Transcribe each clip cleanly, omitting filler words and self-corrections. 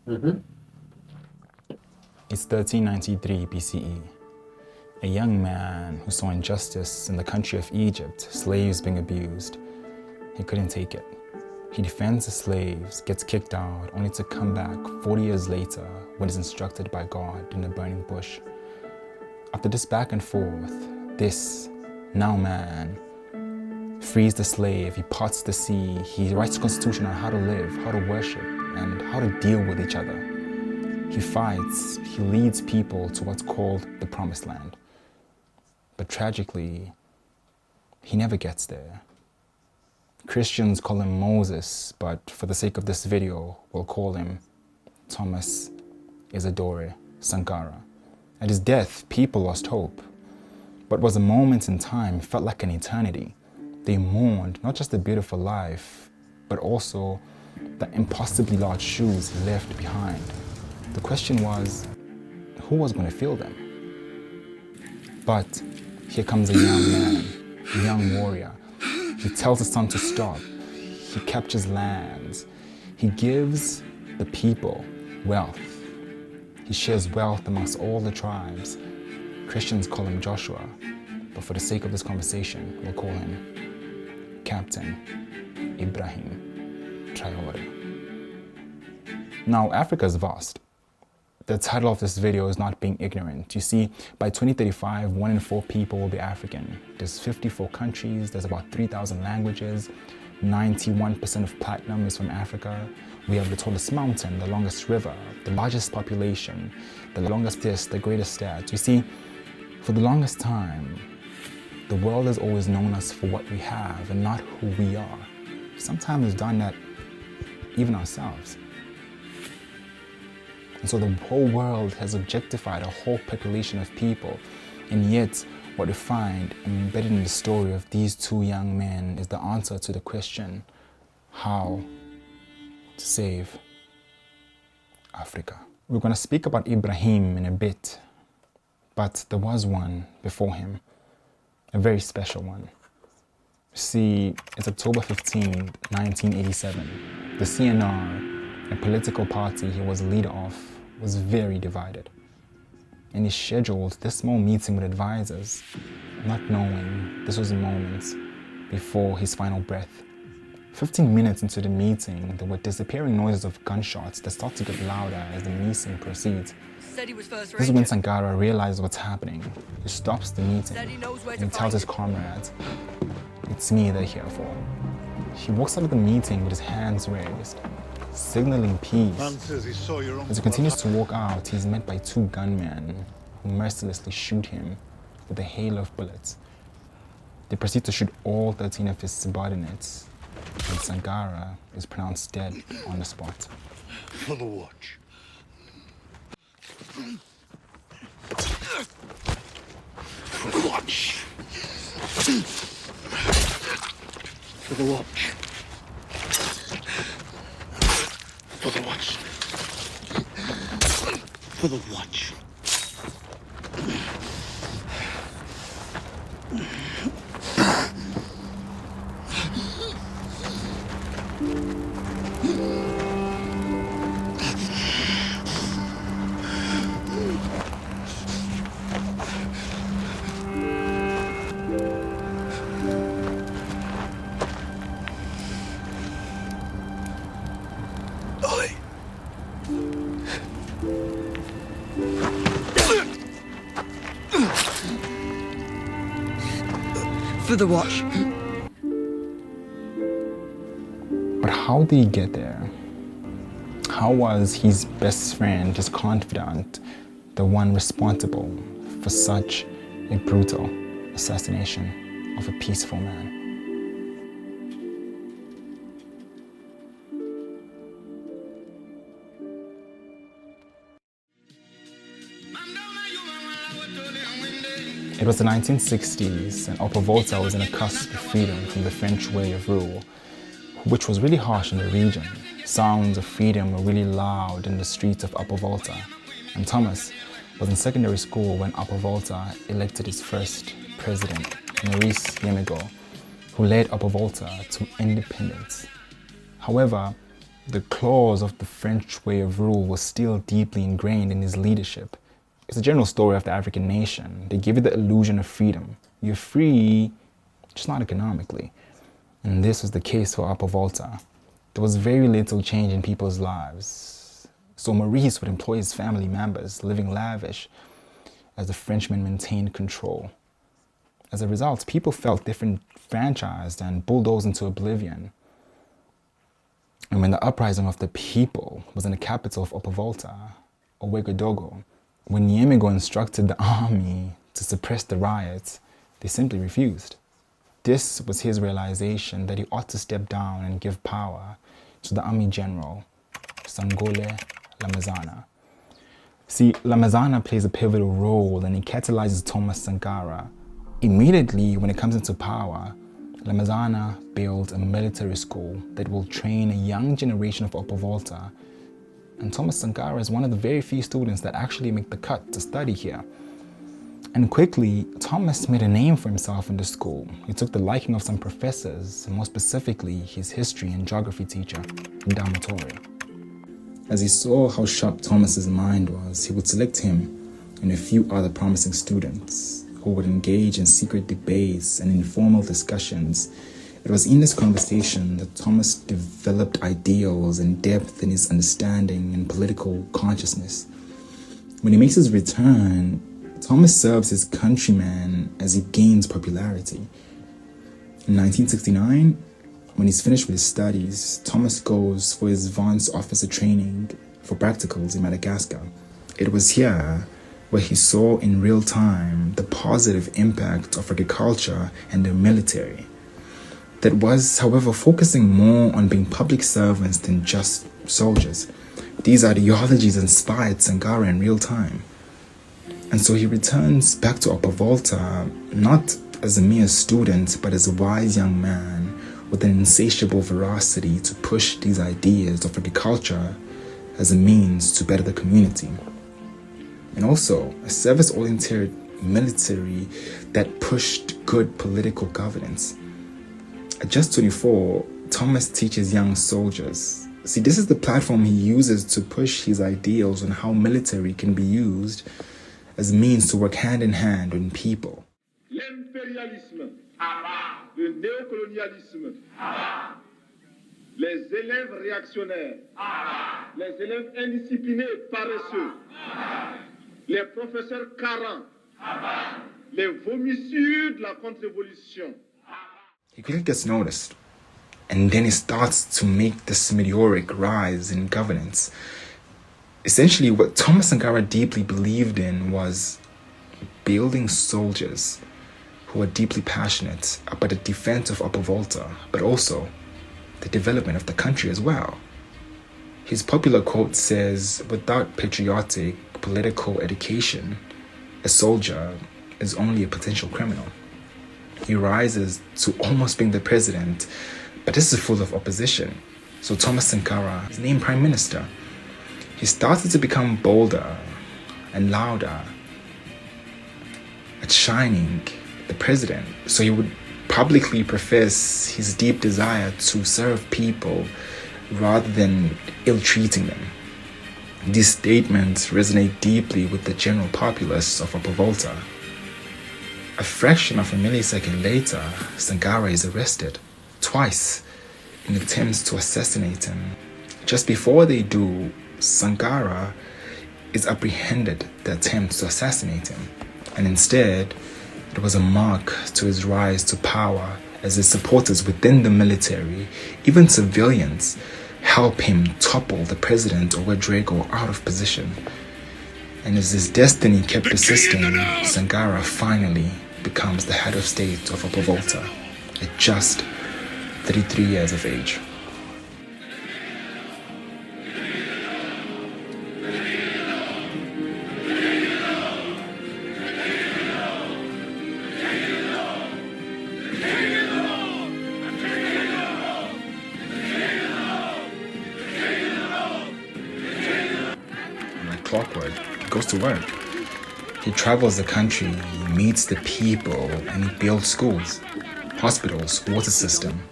It's 1393 BCE. A young man who saw injustice in the country of Egypt, slaves being abused. He couldn't take it. He defends the slaves, gets kicked out, only to come back 40 years later when he's instructed by God in a burning bush. After this back and forth, this now man frees the slave, he parts the sea, he writes a constitution on how to live, how to worship, and how to deal with each other. He fights, he leads people to what's called the Promised Land. But tragically, he never gets there. Christians call him Moses, but for the sake of this video, we'll call him Thomas Sankara. At his death, people lost hope. What was a moment in time felt like an eternity. They mourned not just the beautiful life, but also the impossibly large shoes he left behind. The question was, who was going to fill them? But here comes a young man, a young warrior. He tells his son to stop. He captures lands. He gives the people wealth. He shares wealth amongst all the tribes. Christians call him Joshua, but for the sake of this conversation, we'll call him Captain Ibrahim Traore. Now, Africa is vast. The title of this video is not being ignorant. You see, by 2035, 1 in 4 people will be African. There's 54 countries, there's about 3,000 languages, 91% of platinum is from Africa. We have the tallest mountain, the longest river, the largest population, the longest this, the greatest that. You see, for the longest time, the world has always known us for what we have and not who we are. Sometimes we've done that even ourselves. And so the whole world has objectified a whole population of people. And yet, what we find embedded in the story of these two young men is the answer to the question, how to save Africa. We're going to speak about Ibrahim in a bit, but there was one before him, a very special one. See, it's October 15, 1987. The CNR, a political party he was leader of, was very divided. And he scheduled this small meeting with advisors, not knowing this was moments before his final breath. 15 minutes into the meeting, there were disappearing noises of gunshots that start to get louder as the meeting proceeds. This is when Sankara realizes what's happening. He stops the meeting and he tells his comrades, "It's me they're here for." He walks out of the meeting with his hands raised, signaling peace. As he continues to walk out, he's met by 2 gunmen who mercilessly shoot him with a hail of bullets. They proceed to shoot all 13 of his subordinates, and Sankara is pronounced dead on the spot. For the watch. For the watch. For the watch. For the watch. For the watch. For the watch. But how did he get there? How was his best friend, his confidant, the one responsible for such a brutal assassination of a peaceful man? It was the 1960s, and Upper Volta was on the cusp of freedom from the French way of rule, which was really harsh in the region. Sounds of freedom were really loud in the streets of Upper Volta, and Thomas was in secondary school when Upper Volta elected its first president, Maurice Yemigo, who led Upper Volta to independence. However, The claws of the French way of rule was still deeply ingrained in his leadership. It's a general story of the African nation. They give you the illusion of freedom. You're free, just not economically. And this was the case for Upper Volta. There was very little change in people's lives. So Maurice would employ his family members, living lavish, as the Frenchmen maintained control. As a result, people felt disenfranchised and bulldozed into oblivion. And when the uprising of the people was in the capital of Upper Volta, Ouagadougou, when Niemigo instructed the army to suppress the riots, they simply refused. This was his realization that he ought to step down and give power to the army general, Sangole Lamazana. See, Lamazana plays a pivotal role and he catalyzes Thomas Sankara. Immediately when it comes into power, Lamazana builds a military school that will train a young generation of Upper Volta. And Thomas Sankara is one of the very few students that actually make the cut to study here. And quickly, Thomas made a name for himself in the school. He took the liking of some professors, and more specifically, his history and geography teacher, Ibrahim Traore. As he saw how sharp Thomas's mind was, he would select him and a few other promising students who would engage in secret debates and informal discussions. It was in this conversation that Thomas developed ideals and depth in his understanding and political consciousness. When he makes his return, Thomas serves his countrymen as he gains popularity. In 1969, when he's finished with his studies, Thomas goes for his advanced officer training for practicals in Madagascar. It was here where he saw in real time the positive impact of agriculture and the military. That was, however, focusing more on being public servants than just soldiers. These ideologies inspired Sankara in real time. And so he returns back to Upper Volta, not as a mere student, but as a wise young man with an insatiable veracity to push these ideas of agriculture as a means to better the community. And also a service-oriented military that pushed good political governance. At just 24, Thomas teaches young soldiers. See, this is the platform he uses to push his ideals on how military can be used as a means to work hand in hand with people. L'impérialisme, le néocolonialisme, les élèves réactionnaires, les élèves indisciplinés et paresseux, les professeurs carents, les vomissures de la contre-révolution. He quickly gets noticed, and then he starts to make this meteoric rise in governance. Essentially, what Thomas Sankara deeply believed in was building soldiers who are deeply passionate about the defense of Upper Volta, but also the development of the country as well. His popular quote says, "Without patriotic political education, a soldier is only a potential criminal." He rises to almost being the president, but this is full of opposition. So Thomas Sankara is named prime minister. He started to become bolder and louder at shining the president. So he would publicly profess his deep desire to serve people rather than ill-treating them. These statements resonate deeply with the general populace of Upper Volta. A fraction of a millisecond later, Sankara is arrested twice in attempts to assassinate him. Just before they do, Sankara is apprehended the attempt to assassinate him, and instead, it was a mark to his rise to power as his supporters within the military, even civilians, help him topple the president Ouagadougou out of position. And as his destiny kept persisting, Sankara finally becomes the head of state of Upper Volta at just 33 years of age. Like clockwork, he goes to work. He travels the country, he meets the people, and he builds schools, hospitals, water system.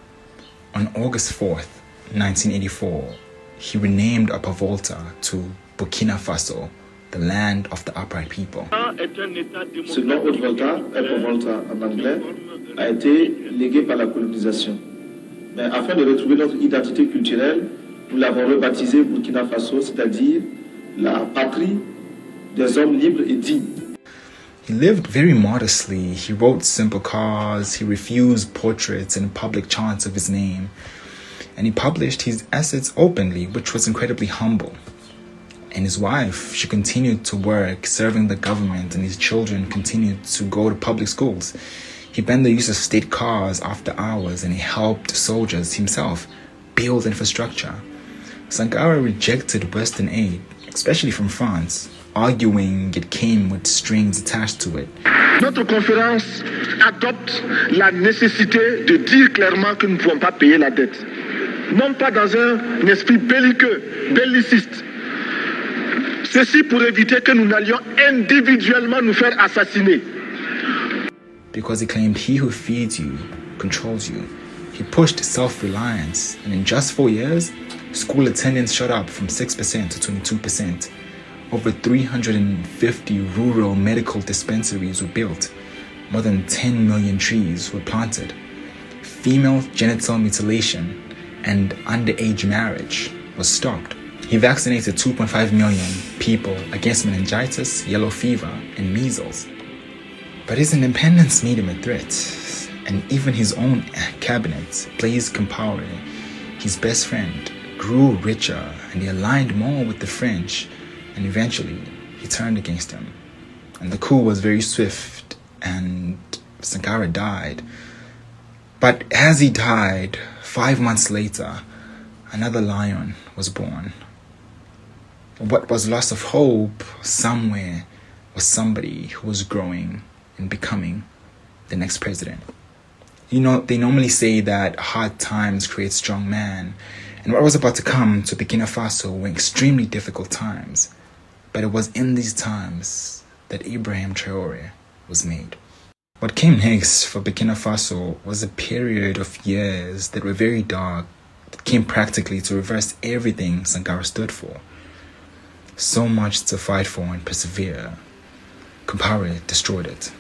On August 4th, 1984, he renamed Upper Volta to Burkina Faso, the land of the upright people. Ce nom Haute-Volta, Upper Volta en anglais, a été légué par la colonisation. Mais afin de retrouver notre identité culturelle, nous l'avons rebaptisé Burkina Faso, c'est-à-dire la patrie des hommes libres et dignes. He lived very modestly. He wrote simple cards. He refused portraits and public chants of his name. And he published his assets openly, which was incredibly humble. And his wife, she continued to work, serving the government, and his children continued to go to public schools. He banned the use of state cars after hours, and he helped soldiers himself build infrastructure. Sankara rejected Western aid, especially from France, arguing it came with strings attached to it. Notre conférence adopte la nécessité de dire clairement que nous ne pouvons pas payer la dette. Non pas dans un esprit belliqueux, belliciste. Ceci pour éviter que nous n'allions individuellement nous faire assassiner. Because he claimed he who feeds you controls you. He pushed self-reliance, and in just 4 years, school attendance shot up from 6% to 22%. Over 350 rural medical dispensaries were built. More than 10 million trees were planted. Female genital mutilation and underage marriage was stopped. He vaccinated 2.5 million people against meningitis, yellow fever, and measles. But his independence made him a threat, and even his own cabinet, Blaise Compaoré, his best friend, grew richer, and he aligned more with the French, and eventually he turned against him. And the coup was very swift, and Sankara died. But as he died, 5 months later, another lion was born. What was loss of hope somewhere was somebody who was growing and becoming the next president. You know, they normally say that hard times create strong men, and what was about to come to Burkina Faso were extremely difficult times. But it was in these times that Ibrahim Traore was made. What came next for Burkina Faso was a period of years that were very dark, that came practically to reverse everything Sankara stood for. So much to fight for and persevere. Compaoré destroyed it.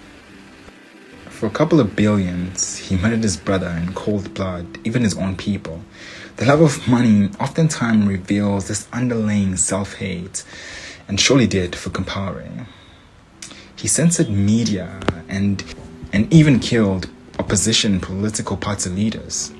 For a couple of billions, he murdered his brother in cold blood, even his own people. The love of money oftentimes reveals this underlying self-hate, and surely did for Compaoré. He censored media and even killed opposition political party leaders.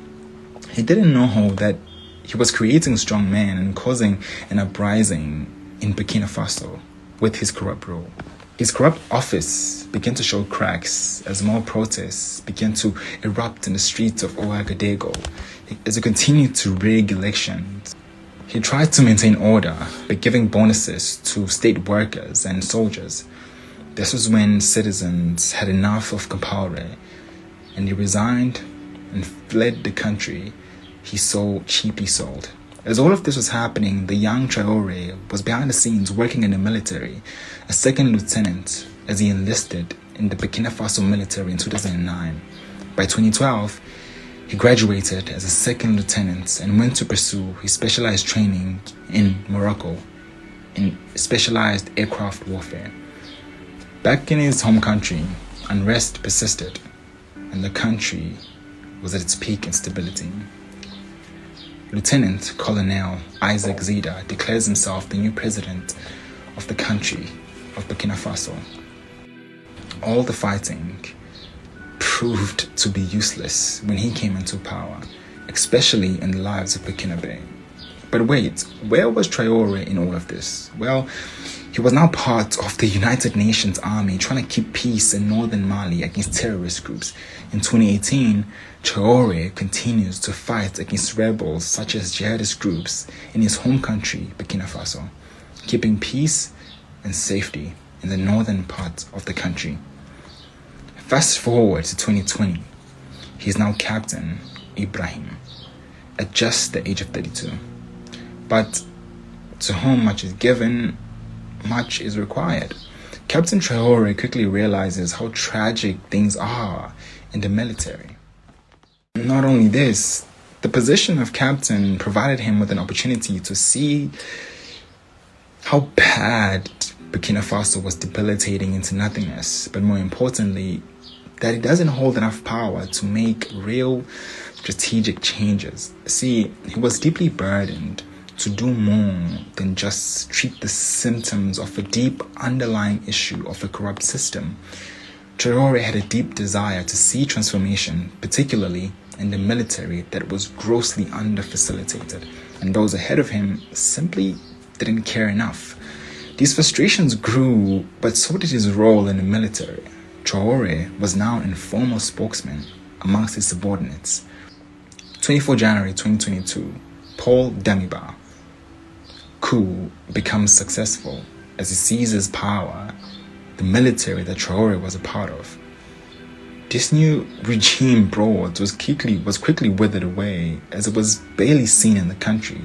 He didn't know that he was creating strong men and causing an uprising in Burkina Faso with his corrupt rule. His corrupt office began to show cracks as more protests began to erupt in the streets of Ouagadougou as he continued to rig elections. He tried to maintain order by giving bonuses to state workers and soldiers. This was when citizens had enough of Compaoré, and he resigned and fled the country he so cheaply sold. As all of this was happening, the young Traoré was behind the scenes working in the military, a second lieutenant, as he enlisted in the Burkina Faso military in 2009. By 2012, he graduated as a second lieutenant and went to pursue his specialized training in Morocco in specialized aircraft warfare. Back in his home country, unrest persisted, and the country was at its peak instability. Lieutenant Colonel Isaac Zida declares himself the new president of the country of Burkina Faso. All the fighting proved to be useless when he came into power, especially in the lives of Burkinabe. But wait, where was Traoré in all of this? Well, he was now part of the United Nations army trying to keep peace in northern Mali against terrorist groups. In 2018, Traoré continues to fight against rebels such as jihadist groups in his home country, Burkina Faso, keeping peace and safety in the northern part of the country. Fast forward to 2020, he is now Captain Ibrahim at just the age of 32. But to whom much is given, much is required. Captain Traoré quickly realizes how tragic things are in the military. Not only this, The position of captain provided him with an opportunity to see how bad Burkina Faso was debilitating into nothingness, but more importantly, that he doesn't hold enough power to make real strategic changes. See, he was deeply burdened to do more than just treat the symptoms of a deep underlying issue of a corrupt system. Traoré had a deep desire to see transformation, particularly in the military, that was grossly under-facilitated, and those ahead of him simply didn't care enough. These frustrations grew, but so did his role in the military. Traoré was now an informal spokesman amongst his subordinates. 24 January 2022, Paul Damiba coup becomes successful as he seizes power, the military that Traoré was a part of. This new regime broad was quickly withered away as it was barely seen in the country.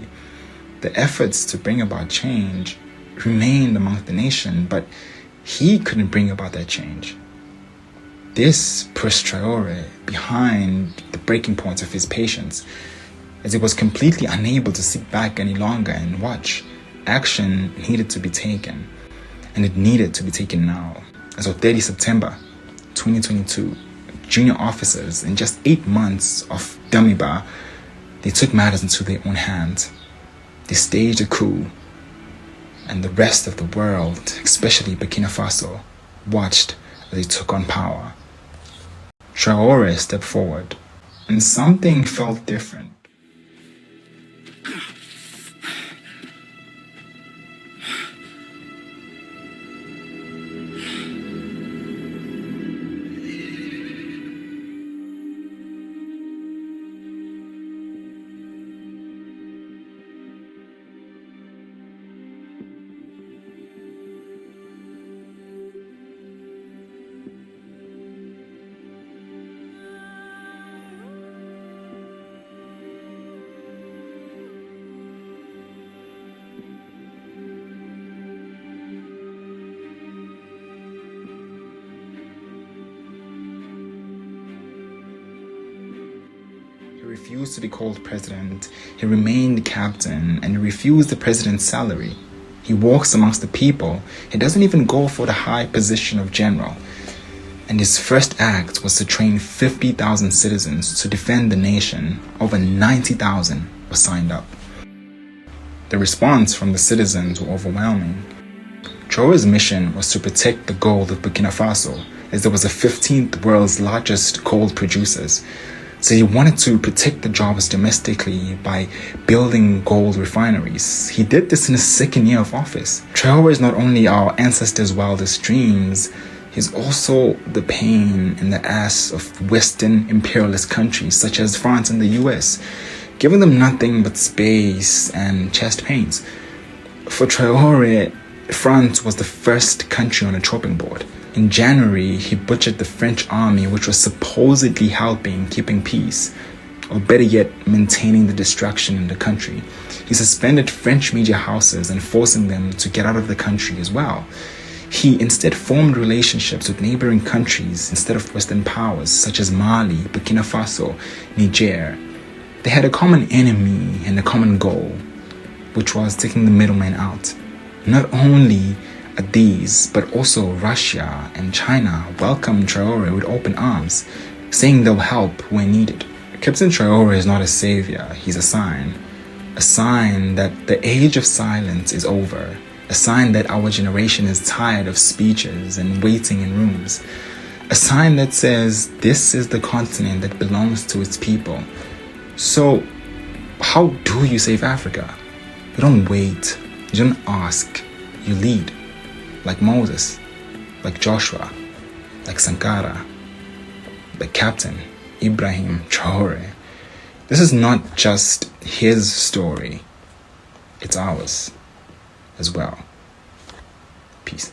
The efforts to bring about change remained among the nation, but he couldn't bring about that change. This pushed Traoré behind the breaking point of his patience, as he was completely unable to sit back any longer and watch. Action needed to be taken, and it needed to be taken now. As of 30 September 2022, junior officers, in just 8 months of Damiba, they took matters into their own hands. They staged a coup, and the rest of the world, especially Burkina Faso, watched as they took on power. Traoré stepped forward, and something felt different. He refused to be called president, he remained captain, and he refused the president's salary. He walks amongst the people, he doesn't even go for the high position of general. And his first act was to train 50,000 citizens to defend the nation. Over 90,000 were signed up. The response from the citizens were overwhelming. Traoré's mission was to protect the gold of Burkina Faso, as there was the 15th world's largest gold producers. So he wanted to protect the jobs domestically by building gold refineries. He did this in his second year of office. Traoré is not only our ancestors' wildest dreams, he's also the pain in the ass of Western imperialist countries such as France and the US, giving them nothing but space and chest pains. For Traoré, France was the first country on the chopping board. In January, he butchered the French army, which was supposedly helping keeping peace, or better yet, maintaining the destruction in the country. He suspended French media houses and forcing them to get out of the country as well. He instead formed relationships with neighboring countries instead of Western powers such as Mali, Burkina Faso, Niger. They had a common enemy and a common goal, which was taking the middleman out. Not only these, but also Russia and China welcomed Traoré with open arms, saying they'll help when needed. Captain Traoré is not a savior, he's a sign that the age of silence is over, a sign that our generation is tired of speeches and waiting in rooms, a sign that says this is the continent that belongs to its people. So, how do you save Africa? You don't wait, you don't ask, you lead. Like Moses, like Joshua, like Sankara, like Captain Ibrahim Traoré. This is not just his story, it's ours as well. Peace.